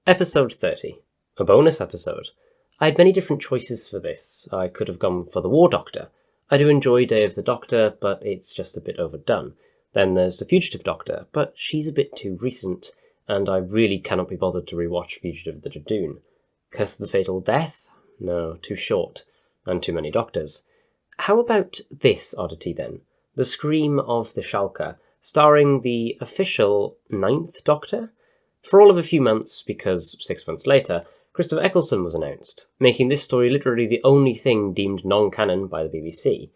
Episode 30. A bonus episode. I had many different choices for this. I could have gone for the War Doctor. I do enjoy Day of the Doctor, but it's just a bit overdone. Then there's the Fugitive Doctor, but she's a bit too recent, and I really cannot be bothered to rewatch Fugitive of the Dragoon. Curse of the Fatal Death? No, too short, and too many Doctors. How about this oddity then? The Scream of the Shalka, starring the official 9th Doctor? For all of a few months, because 6 months later, Christopher Eccleston was announced, making this story literally the only thing deemed non-canon by the BBC.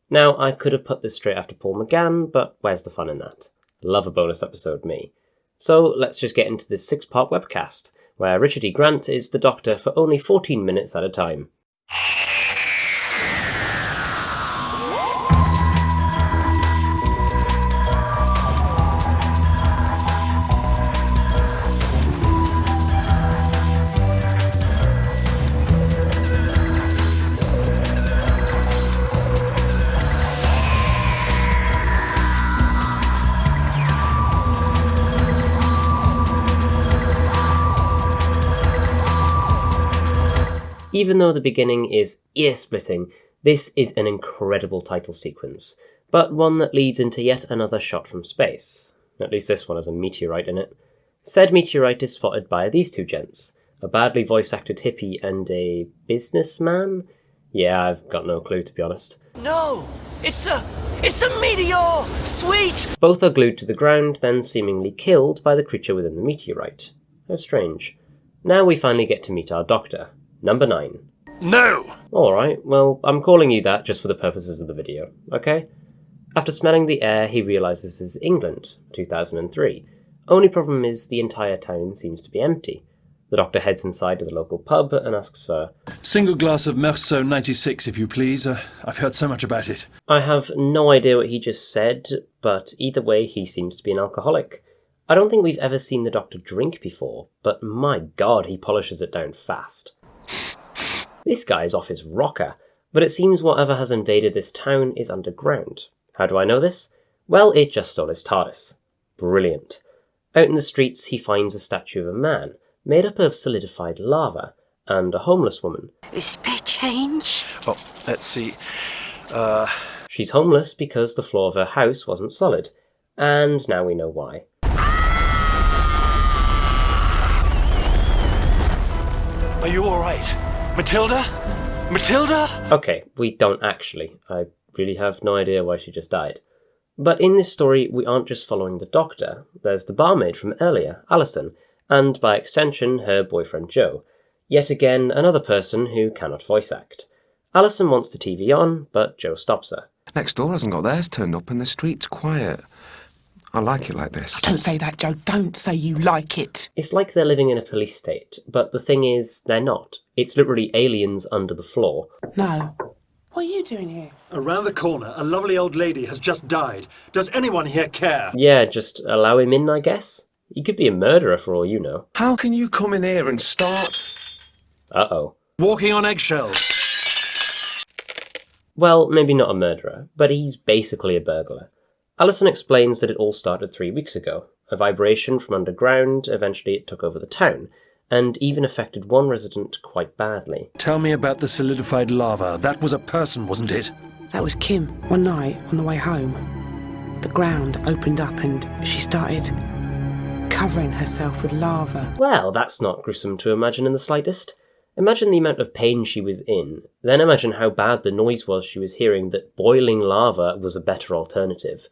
Now, I could have put this straight after Paul McGann, but where's the fun in that? Love a bonus episode, me. So let's just get into this 6-part webcast, where Richard E. Grant is the Doctor for only 14 minutes at a time. Even though the beginning is ear-splitting, this is an incredible title sequence, but one that leads into yet another shot from space. At least this one has a meteorite in it. Said meteorite is spotted by these two gents, a badly voice-acted hippie and a businessman? Yeah, I've got no clue, to be honest. No! It's a meteor! Sweet! Both are glued to the ground, then seemingly killed by the creature within the meteorite. How strange. Now we finally get to meet our Doctor. Number 9. No! Alright, well, I'm calling you that just for the purposes of the video, okay? After smelling the air, he realises this is England, 2003. Only problem is the entire town seems to be empty. The Doctor heads inside to the local pub and asks for... Single glass of Merceau 96, if you please. I've heard so much about it. I have no idea what he just said, but either way, he seems to be an alcoholic. I don't think we've ever seen the Doctor drink before, but my god, he polishes it down fast. This guy's off his rocker, but it seems whatever has invaded this town is underground. How do I know this? Well, it just stole his TARDIS. Brilliant. Out in the streets, he finds a statue of a man, made up of solidified lava, and a homeless woman. Is there change? Oh, let's see. She's homeless because the floor of her house wasn't solid, and now we know why. Are you alright? Matilda? Matilda? Okay, we don't actually. I really have no idea why she just died. But in this story, we aren't just following the Doctor. There's the barmaid from earlier, Alison, and by extension, her boyfriend Joe. Yet again, another person who cannot voice act. Alison wants the TV on, but Joe stops her. Next door hasn't got theirs turned up and the street's quiet. I like it like this. Don't say that, Joe. Don't say you like it. It's like they're living in a police state, but the thing is, they're not. It's literally aliens under the floor. No. What are you doing here? Around the corner, a lovely old lady has just died. Does anyone here care? Yeah, just allow him in, I guess. He could be a murderer for all you know. How can you come in here and start... Uh-oh. Walking on eggshells. Well, maybe not a murderer, but he's basically a burglar. Alison explains that it all started 3 weeks ago. A vibration from underground, eventually it took over the town, and even affected one resident quite badly. Tell me about the solidified lava. That was a person, wasn't it? That was Kim. One night, on the way home, the ground opened up and she started covering herself with lava. Well, that's not gruesome to imagine in the slightest. Imagine the amount of pain she was in, then imagine how bad the noise was she was hearing that boiling lava was a better alternative.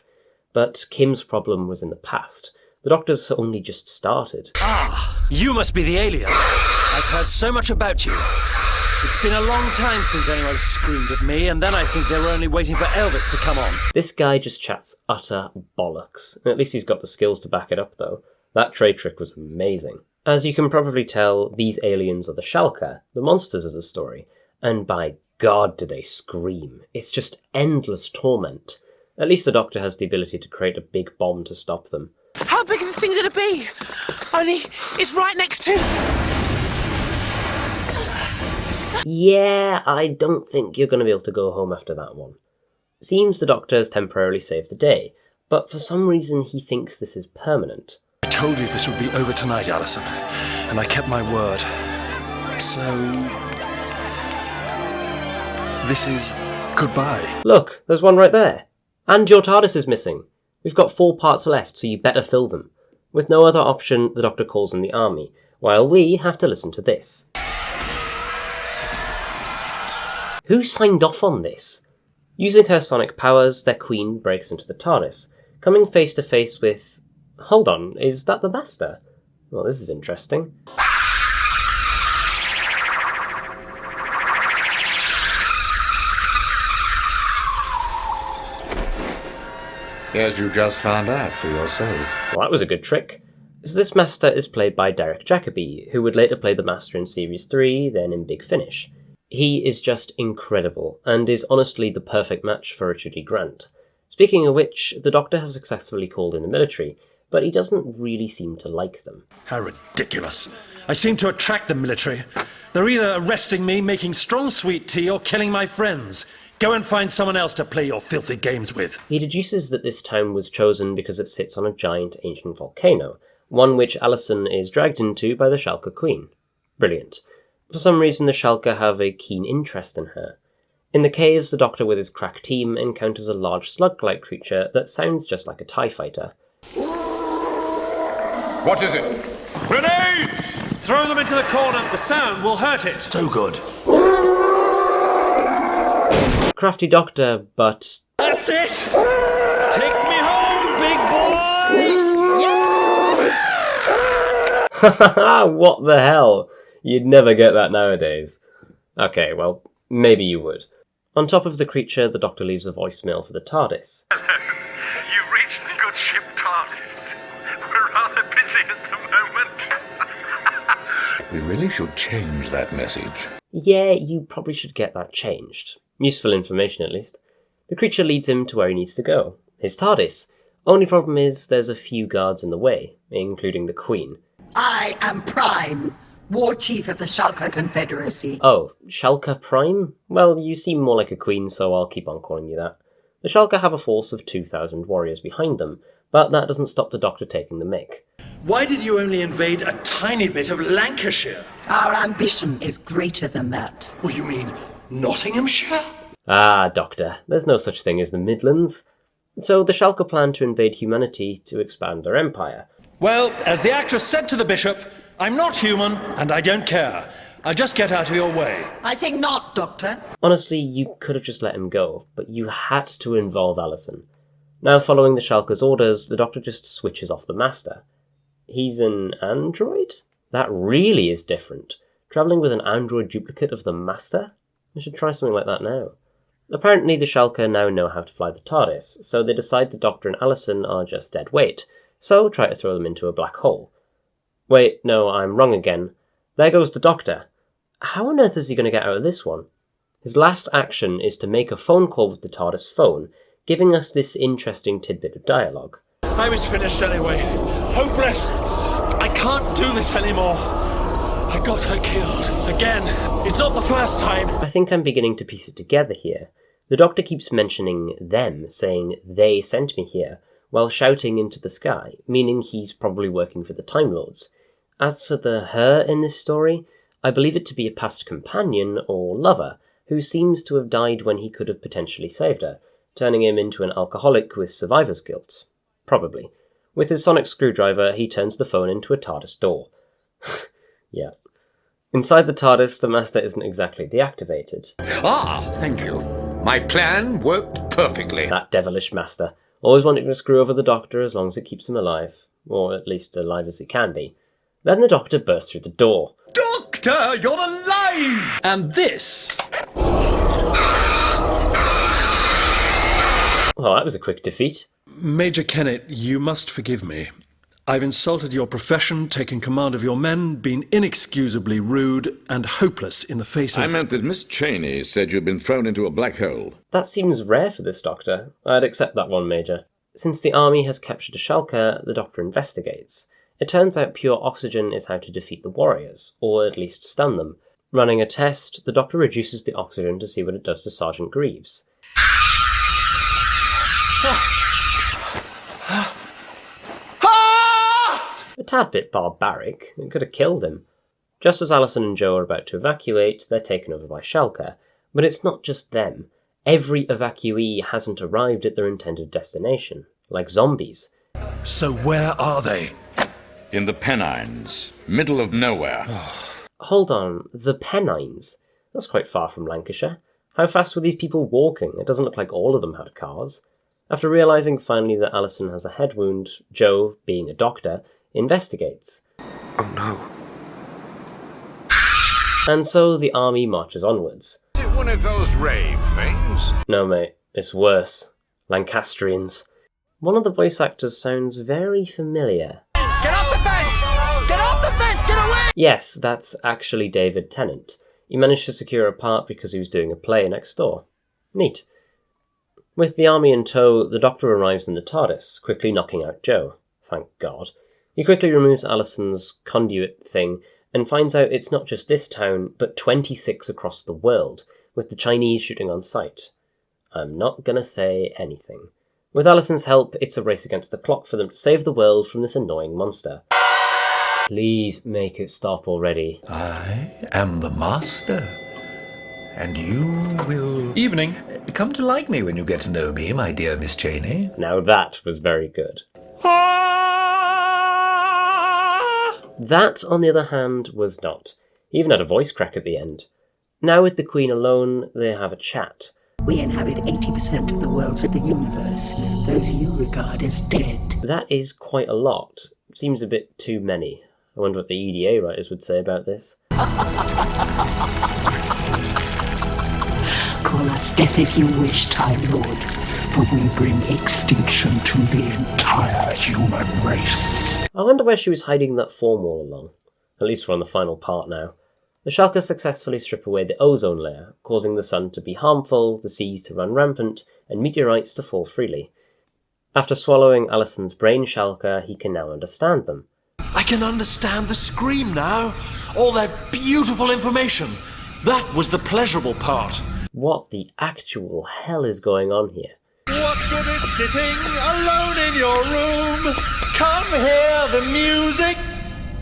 But Kim's problem was in the past. The Doctor's only just started. Ah, you must be the aliens. I've heard so much about you. It's been a long time since anyone's screamed at me, and then I think they were only waiting for Elvis to come on. This guy just chats utter bollocks. At least he's got the skills to back it up, though. That trade trick was amazing. As you can probably tell, these aliens are the Shalka, the monsters of the story. And by God, do they scream. It's just endless torment. At least the Doctor has the ability to create a big bomb to stop them. How big is this thing going to be? Only, it's right next to... Yeah, I don't think you're going to be able to go home after that one. Seems the Doctor has temporarily saved the day, but for some reason he thinks this is permanent. I told you this would be over tonight, Alison, and I kept my word. So... this is goodbye. Look, there's one right there. And your TARDIS is missing. We've got 4 parts left, so you better fill them. With no other option, the Doctor calls in the army, while we have to listen to this. Who signed off on this? Using her sonic powers, their queen breaks into the TARDIS, coming face to face with... Hold on, is that the Master? Well, this is interesting. As you just found out for yourself. Well, that was a good trick. So this Master is played by Derek Jacobi, who would later play the Master in Series 3, then in Big Finish. He is just incredible, and is honestly the perfect match for Richard E. Grant. Speaking of which, the Doctor has successfully called in the military, but he doesn't really seem to like them. How ridiculous. I seem to attract the military. They're either arresting me, making strong sweet tea, or killing my friends. Go and find someone else to play your filthy games with. He deduces that this town was chosen because it sits on a giant ancient volcano, one which Alison is dragged into by the Shalka Queen. Brilliant. For some reason, the Shalka have a keen interest in her. In the caves, the Doctor with his crack team encounters a large slug-like creature that sounds just like a TIE fighter. What is it? Grenades! Throw them into the corner. The sound will hurt it. So good. Crafty Doctor, but... That's it! Take me home, big boy! What the hell? You'd never get that nowadays. Okay, well, maybe you would. On top of the creature, the Doctor leaves a voicemail for the TARDIS. You've reached the good ship TARDIS. We're rather busy at the moment. We really should change that message. Yeah, you probably should get that changed. Useful information, at least. The creature leads him to where he needs to go. His TARDIS. Only problem is there's a few guards in the way, including the Queen. I am Prime, War Chief of the Shalka Confederacy. Oh, Shalka Prime? Well, you seem more like a queen, so I'll keep on calling you that. The Shalka have a force of 2,000 warriors behind them, but that doesn't stop the Doctor taking the mick. Why did you only invade a tiny bit of Lancashire? Our ambition is greater than that. Well, you mean Nottinghamshire? Ah, Doctor, there's no such thing as the Midlands. So the Shalka plan to invade humanity to expand their empire. Well, as the actress said to the Bishop, I'm not human, and I don't care. I'll just get out of your way. I think not, Doctor. Honestly, you could have just let him go, but you had to involve Alison. Now, following the Shalka's orders, the Doctor just switches off the Master. He's an android? That really is different. Travelling with an android duplicate of the Master? I should try something like that now. Apparently, the Shalka now know how to fly the TARDIS, so they decide the Doctor and Alison are just dead weight, so try to throw them into a black hole. Wait, no, I'm wrong again. There goes the Doctor. How on earth is he going to get out of this one? His last action is to make a phone call with the TARDIS phone, giving us this interesting tidbit of dialogue. I was finished anyway. Hopeless. I can't do this anymore. I got her killed. Again. It's not the first time. I think I'm beginning to piece it together here. The Doctor keeps mentioning them, saying they sent me here, while shouting into the sky, meaning he's probably working for the Time Lords. As for the her in this story, I believe it to be a past companion or lover, who seems to have died when he could have potentially saved her, turning him into an alcoholic with survivor's guilt. Probably. With his sonic screwdriver, he turns the phone into a TARDIS door. Yeah. Inside the TARDIS, the Master isn't exactly deactivated. Ah, thank you. My plan worked perfectly. That devilish Master. Always wanting to screw over the Doctor as long as it keeps him alive. Or at least alive as he can be. Then the Doctor bursts through the door. Doctor, you're alive! And this... Oh, that was a quick defeat. Major Kennett, you must forgive me. I've insulted your profession, taken command of your men, been inexcusably rude and hopeless in the face of... I meant that Miss Cheney said you'd been thrown into a black hole. That seems rare for this Doctor. I'd accept that one, Major. Since the army has captured a Shalka, the Doctor investigates. It turns out pure oxygen is how to defeat the warriors, or at least stun them. Running a test, the Doctor reduces the oxygen to see what it does to Sergeant Greaves. tad bit barbaric. It could have killed him. Just as Alison and Joe are about to evacuate, they're taken over by Shalka. But it's not just them. Every evacuee hasn't arrived at their intended destination, like zombies. So where are they? In the Pennines, middle of nowhere. Hold on, the Pennines? That's quite far from Lancashire. How fast were these people walking? It doesn't look like all of them had cars. After realising finally that Alison has a head wound, Joe, being a doctor, investigates. Oh no. And so the army marches onwards. Is it one of those rave things? No, mate, it's worse. Lancastrians. One of the voice actors sounds very familiar. Get off the fence! Get off the fence! Get away! Yes, that's actually David Tennant. He managed to secure a part because he was doing a play next door. Neat. With the army in tow, the Doctor arrives in the TARDIS, quickly knocking out Joe. Thank God. He quickly removes Alison's conduit thing and finds out it's not just this town, but 26 across the world, with the Chinese shooting on sight. I'm not gonna say anything. With Alison's help, it's a race against the clock for them to save the world from this annoying monster. Please make it stop already. I am the master, and you will... Evening. Come to like me when you get to know me, my dear Miss Cheney. Now that was very good. That, on the other hand, was not. He even had a voice crack at the end. Now with the Queen alone, they have a chat. We inhabit 80% of the worlds of the universe. Those you regard as dead. That is quite a lot. Seems a bit too many. I wonder what the EDA writers would say about this. Call us death if you wish, Time Lord, but we bring extinction to the entire human race. I wonder where she was hiding that form all along. At least we're on the final part now. The Shalka successfully strip away the ozone layer, causing the sun to be harmful, the seas to run rampant, and meteorites to fall freely. After swallowing Alison's brain Shalka, he can now understand them. I can understand the scream now. All that beautiful information. That was the pleasurable part. What the actual hell is going on here? What good is sitting alone in your room? Come hear the music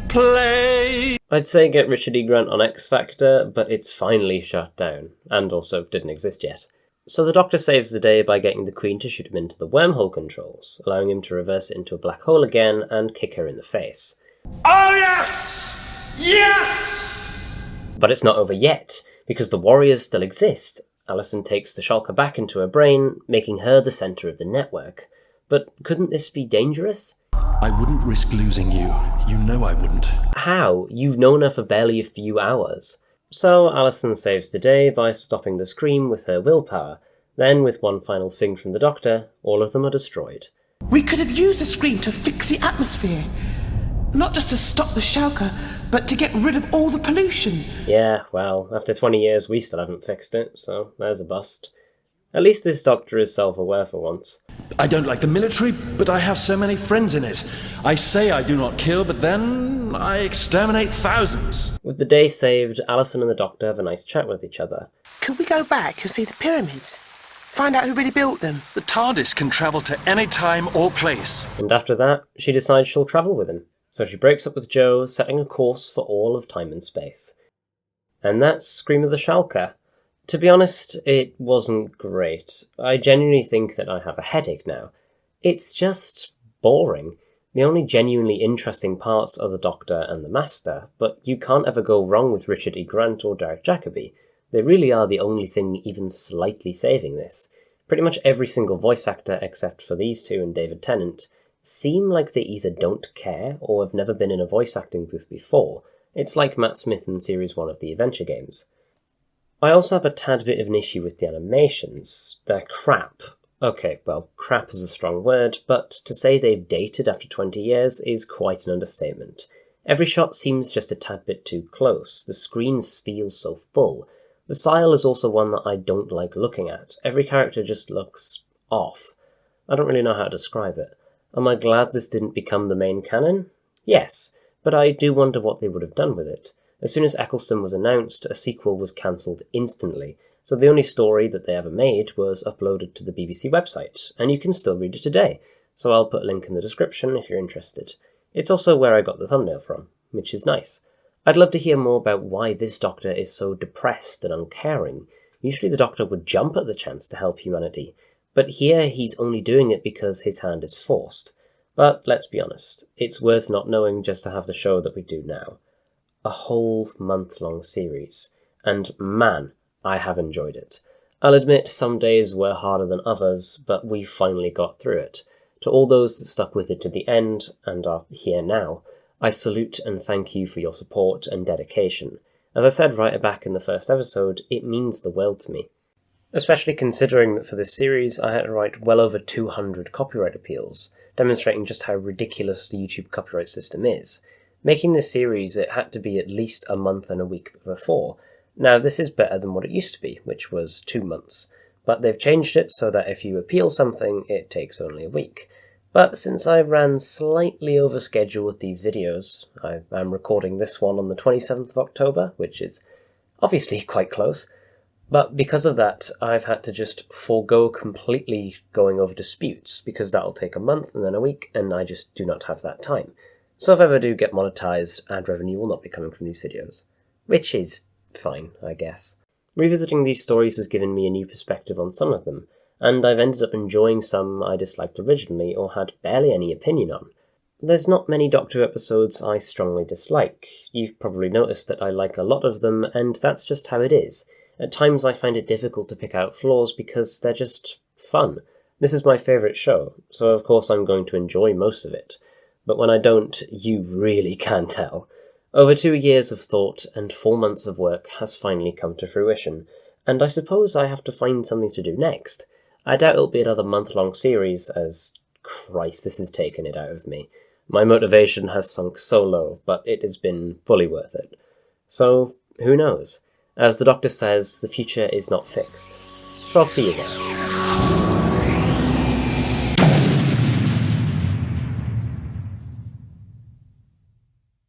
play. I'd say get Richard E. Grant on X Factor, but it's finally shut down, and also didn't exist yet. So the Doctor saves the day by getting the Queen to shoot him into the wormhole controls, allowing him to reverse it into a black hole again and kick her in the face. Oh yes! Yes! But it's not over yet, because the warriors still exist. Alison takes the Shalka back into her brain, making her the centre of the network. But couldn't this be dangerous? I wouldn't risk losing you. You know I wouldn't. How? You've known her for barely a few hours. So Alison saves the day by stopping the scream with her willpower. Then, with one final sing from the Doctor, all of them are destroyed. We could have used the screen to fix the atmosphere. Not just to stop the Shalka, but to get rid of all the pollution. Yeah, well, after 20 years we still haven't fixed it, so there's a bust. At least this Doctor is self-aware for once. I don't like the military, but I have so many friends in it. I say I do not kill, but then I exterminate thousands. With the day saved, Alison and the Doctor have a nice chat with each other. Could we go back and see the pyramids? Find out who really built them? The TARDIS can travel to any time or place. And after that, she decides she'll travel with him. So she breaks up with Joe, setting a course for all of time and space. And that's Scream of the Shalka. To be honest, it wasn't great. I genuinely think that I have a headache now. It's just boring. The only genuinely interesting parts are the Doctor and the Master, but you can't ever go wrong with Richard E. Grant or Derek Jacobi. They really are the only thing even slightly saving this. Pretty much every single voice actor, except for these two and David Tennant, seem like they either don't care or have never been in a voice acting booth before. It's like Matt Smith in Series 1 of the Adventure Games. I also have a tad bit of an issue with the animations. They're crap. Okay, well, crap is a strong word, but to say they've dated after 20 years is quite an understatement. Every shot seems just a tad bit too close. The screens feel so full. The style is also one that I don't like looking at. Every character just looks off. I don't really know how to describe it. Am I glad this didn't become the main canon? Yes, but I do wonder what they would have done with it. As soon as Eccleston was announced, a sequel was cancelled instantly, so the only story that they ever made was uploaded to the BBC website, and you can still read it today, so I'll put a link in the description if you're interested. It's also where I got the thumbnail from, which is nice. I'd love to hear more about why this Doctor is so depressed and uncaring. Usually the Doctor would jump at the chance to help humanity, but here he's only doing it because his hand is forced. But let's be honest, it's worth not knowing just to have the show that we do now. A whole month-long series, and man, I have enjoyed it. I'll admit some days were harder than others, but we finally got through it. To all those that stuck with it to the end, and are here now, I salute and thank you for your support and dedication. As I said right back in the first episode, it means the world to me. Especially considering that for this series I had to write well over 200 copyright appeals, demonstrating just how ridiculous the YouTube copyright system is. Making this series, it had to be at least a month and a week before. Now this is better than what it used to be, which was 2 months. But they've changed it so that if you appeal something, it takes only a week. But since I ran slightly over schedule with these videos, I'm recording this one on the 27th of October, which is obviously quite close, but because of that, I've had to just forego completely going over disputes, because that'll take a month and then a week, and I just do not have that time. So if I ever do get monetized, ad revenue will not be coming from these videos. Which is fine, I guess. Revisiting these stories has given me a new perspective on some of them, and I've ended up enjoying some I disliked originally or had barely any opinion on. There's not many Doctor Who episodes I strongly dislike. You've probably noticed that I like a lot of them, and that's just how it is. At times I find it difficult to pick out flaws because they're just fun. This is my favourite show, so of course I'm going to enjoy most of it. But when I don't, you really can tell. Over 2 years of thought and 4 months of work has finally come to fruition, and I suppose I have to find something to do next. I doubt it'll be another month-long series, as Christ, this has taken it out of me. My motivation has sunk so low, but it has been fully worth it. So, who knows? As the Doctor says, the future is not fixed. So I'll see you there.